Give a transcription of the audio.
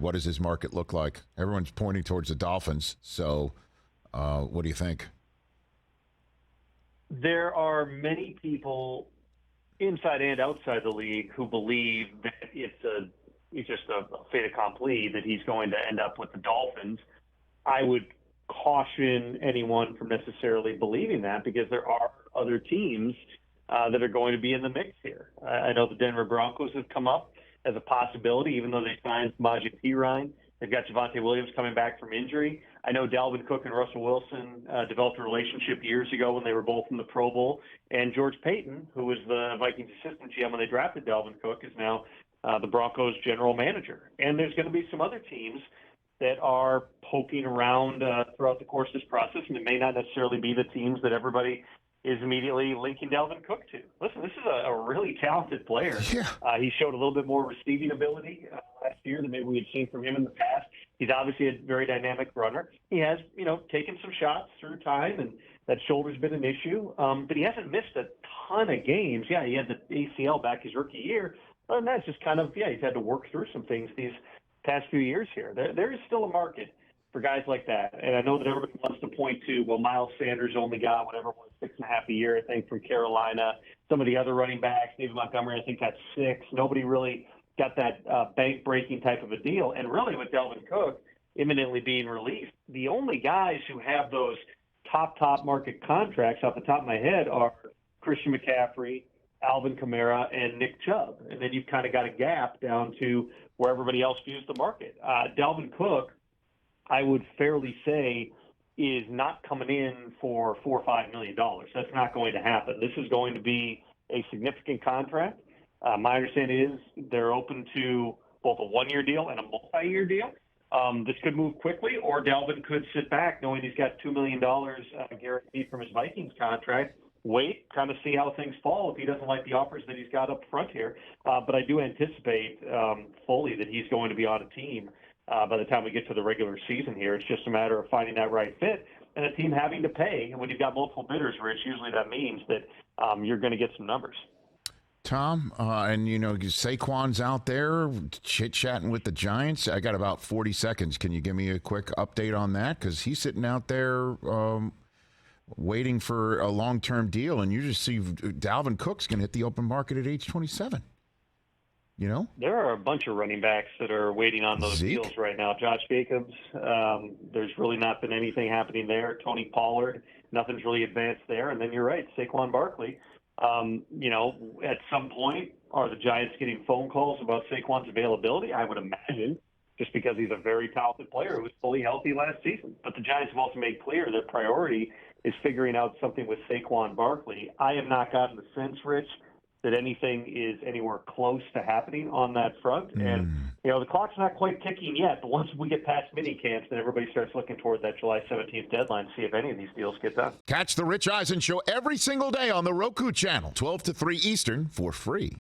What does his market look like? Everyone's pointing towards the Dolphins. So what do you think? There are many people inside and outside the league who believe that it's just a fait accompli that he's going to end up with the Dolphins. I would caution anyone from necessarily believing that because there are other teams that are going to be in the mix here. I know the Denver Broncos have come up as a possibility, even though they signed Samaje Perine. They've got Javonte Williams coming back from injury. I know Dalvin Cook and Russell Wilson developed a relationship years ago when they were both in the Pro Bowl. And George Payton, who was the Vikings assistant GM when they drafted Dalvin Cook, is now the Broncos general manager. And there's going to be some other teams that are poking around throughout the course of this process, and it may not necessarily be the teams that everybody is immediately linking Dalvin Cook to. Listen, this is a really talented player. Yeah. He showed a little bit more receiving ability last year than maybe we had seen from him in the past. He's obviously a very dynamic runner. He has, taken some shots through time, and that shoulder's been an issue. But he hasn't missed a ton of games. Yeah, he had the ACL back his rookie year. Other than that, it's just kind of, he's had to work through some things these past few years here. There is still a market for guys like that. And I know that everybody wants to point to, well, Miles Sanders only got whatever it was, 6.5 a year, I think, from Carolina. Some of the other running backs, David Montgomery, I think got 6. Nobody really got that bank-breaking type of a deal. And really with Dalvin Cook imminently being released, the only guys who have those top market contracts off the top of my head are Christian McCaffrey, Alvin Kamara, and Nick Chubb. And then you've kind of got a gap down to where everybody else views the market. Dalvin Cook, I would fairly say, is not coming in for $4 or $5 million. That's not going to happen. This is going to be a significant contract. My understanding is they're open to both a one-year deal and a multi-year deal. This could move quickly, or Dalvin could sit back knowing he's got $2 million guaranteed from his Vikings contract. Wait, kind of see how things fall if he doesn't like the offers that he's got up front here. But I do anticipate fully that he's going to be on a team by the time we get to the regular season here. It's just a matter of finding that right fit and a team having to pay. And when you've got multiple bidders, Rich, usually that means that you're going to get some numbers. Tom, and Saquon's out there chit-chatting with the Giants. I got about 40 seconds. Can you give me a quick update on that? Because he's sitting out there waiting for a long-term deal, and you just see Dalvin Cook's going to hit the open market at age 27. There are a bunch of running backs that are waiting on those Zeke? deals right now. Josh Jacobs, there's really not been anything happening there. Tony Pollard, nothing's really advanced there. And then you're right, Saquon Barkley. At some point, are the Giants getting phone calls about Saquon's availability? I would imagine, just because he's a very talented player who was fully healthy last season. But the Giants have also made clear their priority is figuring out something with Saquon Barkley. I have not gotten the sense, Rich, that anything is anywhere close to happening on that front. And, the clock's not quite ticking yet, but once we get past mini camps, then everybody starts looking toward that July 17th deadline to see if any of these deals get done. Catch the Rich Eisen Show every single day on the Roku channel, 12 to 3 Eastern, for free.